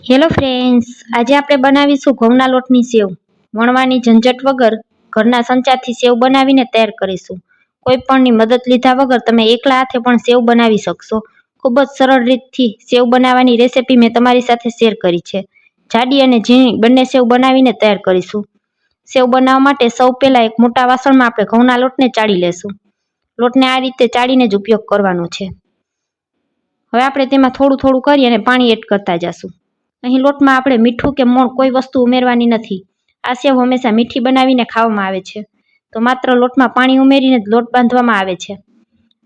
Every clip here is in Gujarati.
હેલો ફ્રેન્ડ્સ, આજે આપણે બનાવીશું ઘઉંના લોટની સેવ. વણવાની ઝંઝટ વગર ઘરના સંચાથી સેવ બનાવીને તૈયાર કરીશું. કોઈ પણની મદદ લીધા વગર તમે એકલા હાથે પણ સેવ બનાવી શકશો. ખૂબ જ સરળ રીતથી સેવ બનાવવાની રેસીપી મેં તમારી સાથે શેર કરી છે. જાડી અને ઝીણી બંને સેવ બનાવીને તૈયાર કરીશું. સેવ બનાવવા માટે સૌ પહેલાં એક મોટા વાસણમાં આપણે ઘઉંના લોટને ચાળી લેશું. લોટને આ રીતે ચાળીને જ ઉપયોગ કરવાનો છે. હવે આપણે તેમાં થોડું થોડું કરી અને પાણી એડ કરતા જશું. અહીં લોટમાં આપણે મીઠું કે મોણ કોઈ વસ્તુ ઉમેરવાની નથી. આ સેવ હંમેશા મીઠી બનાવીને ખાવામાં આવે છે, તો માત્ર લોટમાં પાણી ઉમેરીને જ લોટ બાંધવામાં આવે છે.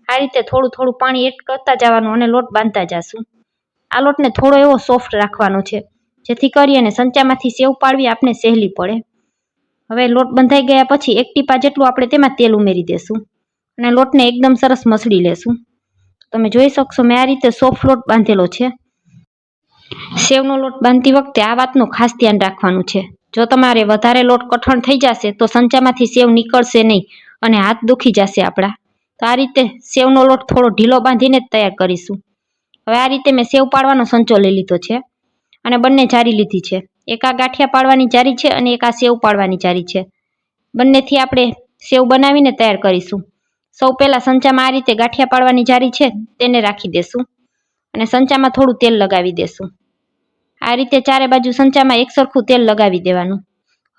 આ રીતે થોડું થોડું પાણી એડ કરતા જવાનું અને લોટ બાંધતા જશું. આ લોટને થોડો એવો સોફ્ટ રાખવાનો છે, જેથી કરી અને સંચામાંથી સેવ પાડવી આપણે સહેલી પડે. હવે લોટ બંધાઈ ગયા પછી એક ટીપા જેટલું આપણે તેમાં તેલ ઉમેરી દેશું અને લોટને એકદમ સરસ મસળી લેશું. તમે જોઈ શકશો મેં આ રીતે સોફ્ટ લોટ બાંધેલો છે. સેવનો લોટ બાંધતી વખતે આ વાતનું ખાસ ધ્યાન રાખવાનું છે. જો તમારે વધારે લોટ કઠણ થઈ જશે તો સંચામાંથી સેવ નીકળશે નહીં અને હાથ દુખી જશે આપણા. તો આ રીતે સેવનો લોટ થોડો ઢીલો બાંધીને જ તૈયાર કરીશું. હવે આ રીતે મેં સેવ પાડવાનો સંચો લઈ લીધો છે અને બંને જારી લીધી છે. એક આ ગાંઠિયા પાડવાની જારી છે અને એક આ સેવ પાડવાની જારી છે. બંનેથી આપણે સેવ બનાવીને તૈયાર કરીશું. સૌ પહેલાં સંચામાં આ રીતે ગાંઠિયા પાડવાની જારી છે તેને રાખી દેશું અને સંચામાં થોડું તેલ લગાવી દેશું. આ રીતે ચારે બાજુ સંચામાં એક સરખું તેલ લગાવી દેવાનું.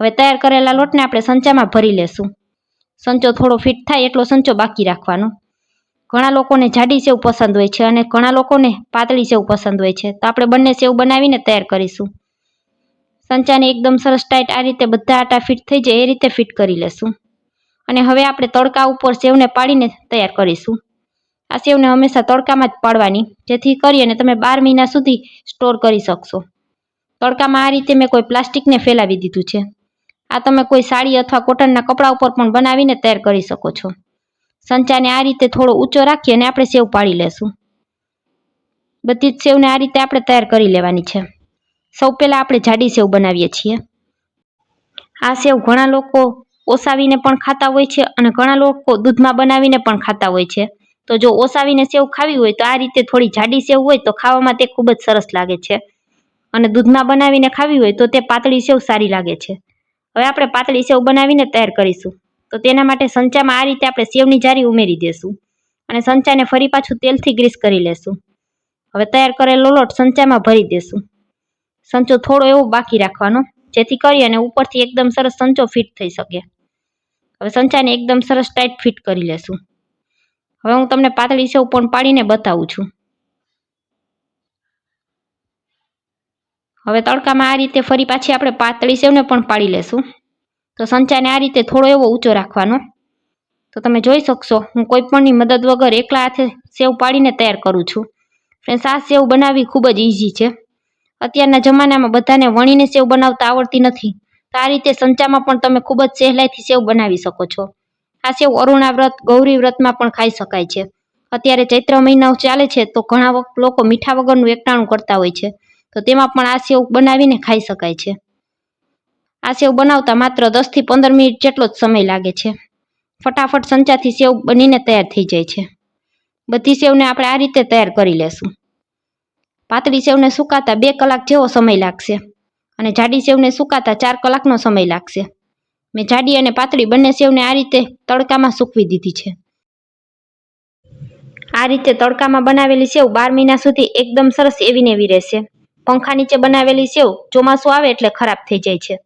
હવે તૈયાર કરેલા લોટને આપણે સંચામાં ભરી લેશું. સંચો થોડો ફિટ થાય એટલો સંચો બાકી રાખવાનો. ઘણા લોકોને જાડી સેવ પસંદ હોય છે અને ઘણા લોકોને પાતળી સેવ પસંદ હોય છે, તો આપણે બંને સેવ બનાવીને તૈયાર કરીશું. સંચાને એકદમ સરસ ટાઈટ આ રીતે બધા આટા ફિટ થઈ જાય એ રીતે ફિટ કરી લેશું. અને હવે આપણે તડકા ઉપર સેવને પાડીને તૈયાર કરીશું. આ સેવને હંમેશા તડકામાં જ પાડવાની, જેથી કરી અને તમે 12 મહિના સુધી સ્ટોર કરી શકશો. તડકામાં આ રીતે મેં કોઈ પ્લાસ્ટિકને ફેલાવી દીધું છે. આ તમે કોઈ સાડી અથવા કોટનના કપડા ઉપર પણ બનાવીને તૈયાર કરી શકો છો. સંચાને આ રીતે થોડો ઊંચો રાખી અને આપણે સેવ પાડી લેશું. બધી જ સેવને આ રીતે આપણે તૈયાર કરી લેવાની છે. સૌ પહેલાં આપણે જાડી સેવ બનાવીએ છીએ. આ સેવ ઘણા લોકો ઓસાવીને પણ ખાતા હોય છે અને ઘણા લોકો દૂધમાં બનાવીને પણ ખાતા હોય છે. તો જો ઓસાવીને સેવ ખાવી હોય તો આ રીતે થોડી જાડી સેવ હોય તો ખાવામાં તે ખૂબ જ સરસ લાગે છે, અને દૂધમાં બનાવીને ખાવી હોય તો તે પાતળી સેવ સારી લાગે છે. હવે આપણે પાતળી સેવ બનાવીને તૈયાર કરીશું. તો તેના માટે સંચામાં આ રીતે આપણે સેવની જારી ઉમેરી દેશું અને સંચાને ફરી પાછું તેલથી ગ્રીસ કરી લેશું. હવે તૈયાર કરેલો લોટ સંચામાં ભરી દેશું. સંચો થોડો એવો બાકી રાખવાનો, જેથી કરી અને ઉપરથી એકદમ સરસ સંચો ફિટ થઈ શકે. હવે સંચાને એકદમ સરસ ટાઈટ ફિટ કરી લેશું. હવે હું તમને પાતળી સેવ પણ પાડીને બતાવું છું. હવે તડકામાં આ રીતે ફરી પાછી આપણે પાતળી સેવને પણ પાડી લેશું. તો સંચાને આ રીતે થોડો એવો ઊંચો રાખવાનો. તો તમે જોઈ શકશો હું કોઈ પણની મદદ વગર એકલા હાથે સેવ પાડીને તૈયાર કરું છું. ફ્રેન્ડ્સ, આ સેવ બનાવવી ખૂબ જ ઇઝી છે. અત્યારના જમાનામાં બધાને વણીને સેવ બનાવતા આવડતી નથી, તો આ રીતે સંચામાં પણ તમે ખૂબ જ સહેલાઈથી સેવ બનાવી શકો છો. આ સેવ અરુણા વ્રત, ગૌરી વ્રતમાં પણ ખાઈ શકાય છે. અત્યારે ચૈત્ર મહિનો ચાલે છે તો ઘણા લોકો મીઠા વગરનું એકટાણું કરતા હોય છે, તો તેમાં પણ આ સેવ બનાવીને ખાઈ શકાય છે. આ સેવ બનાવતા માત્ર 10 થી 15 મિનિટ જેટલો જ સમય લાગે છે. ફટાફટ સંચાથી સેવ બનીને તૈયાર થઈ જાય છે. બધી સેવને આપણે આ રીતે તૈયાર કરી લેશું. પાતળી સેવને સુકાતા 2 કલાક જેવો સમય લાગશે અને જાડી સેવને સુકાતા 4 કલાકનો સમય લાગશે. મેં જાડી અને પાતળી બંને સેવને આ રીતે તડકામાં સૂકવી દીધી છે. આ રીતે તડકામાં બનાવેલી સેવ 12 મહિના સુધી એકદમ સરસ એવી ને એવી રહેશે. પંખા નીચે બનાવેલી સેવ ચોમાસું આવે એટલે ખરાબ થઈ જાય છે.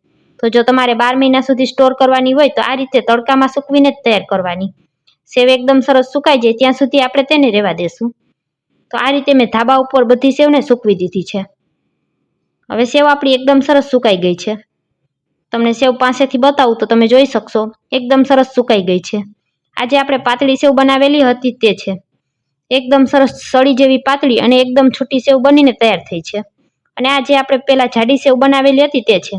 તો જો તમારે 12 મહિના સુધી સ્ટોર કરવાની હોય તો આ રીતે તડકામાં સૂકવીને જ તૈયાર કરવાની. સેવ એકદમ સરસ સુકાઈ જાય ત્યાં સુધી આપણે તેને રહેવા દેશું. તો આ રીતે મેં ધાબા ઉપર બધી સેવને સૂકવી દીધી છે. હવે સેવ આપણી એકદમ સરસ સુકાઈ ગઈ છે. તમને સેવ પાસેથી બતાવું તો તમે જોઈ શકશો એકદમ સરસ સુકાઈ ગઈ છે. આજે આપણે પાતળી સેવ બનાવેલી હતી તે છે. એકદમ સરસ સળી જેવી પાતળી અને એકદમ છૂટી સેવ બનીને તૈયાર થઈ છે. અને આ જે આપણે પહેલા જાડી સેવ બનાવેલી હતી તે છે.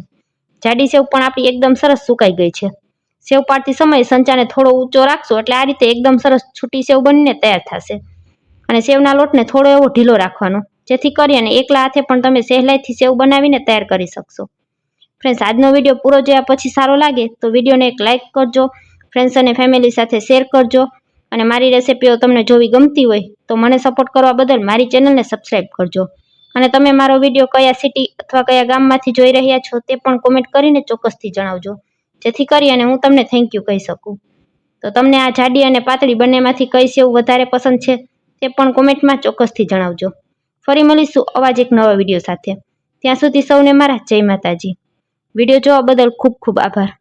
જાડી સેવ પણ આપણી એકદમ સરસ સુકાઈ ગઈ છે. સેવ પાડતી સમયે સંચાને થોડો ઊંચો રાખશો એટલે આ રીતે એકદમ સરસ છૂટી સેવ બનીને તૈયાર થશે. અને સેવના લોટને થોડો એવો ઢીલો રાખવાનો, જેથી કરી અને એકલા હાથે પણ તમે સહેલાઈથી સેવ બનાવીને તૈયાર કરી શકશો. ફ્રેન્ડ્સ, આજનો વિડીયો પૂરો જોયા પછી સારો લાગે તો વિડીયોને એક લાઇક કરજો, ફ્રેન્ડ્સ અને ફેમિલી સાથે શેર કરજો, અને મારી રેસિપીઓ તમને જોવી ગમતી હોય તો મને સપોર્ટ કરવા બદલ મારી ચેનલને સબસ્ક્રાઈબ કરજો. અને તમે મારો વિડીયો કયા સિટી અથવા કયા ગામમાંથી જોઈ રહ્યા છો તે પણ કોમેન્ટ કરીને ચોક્કસથી જણાવજો, જેથી કરી અને હું તમને થેન્ક યુ કહી શકું. તો તમને આ જાડી અને પાતળી બંનેમાંથી કઈ સેવ વધારે પસંદ છે તે પણ કોમેન્ટમાં ચોક્કસથી જણાવજો. ફરી મળીશું આવા જ એક નવા વિડીયો સાથે. ત્યાં સુધી સૌને મારા જય માતાજી. વિડીયો જોવા બદલ ખૂબ ખૂબ આભાર.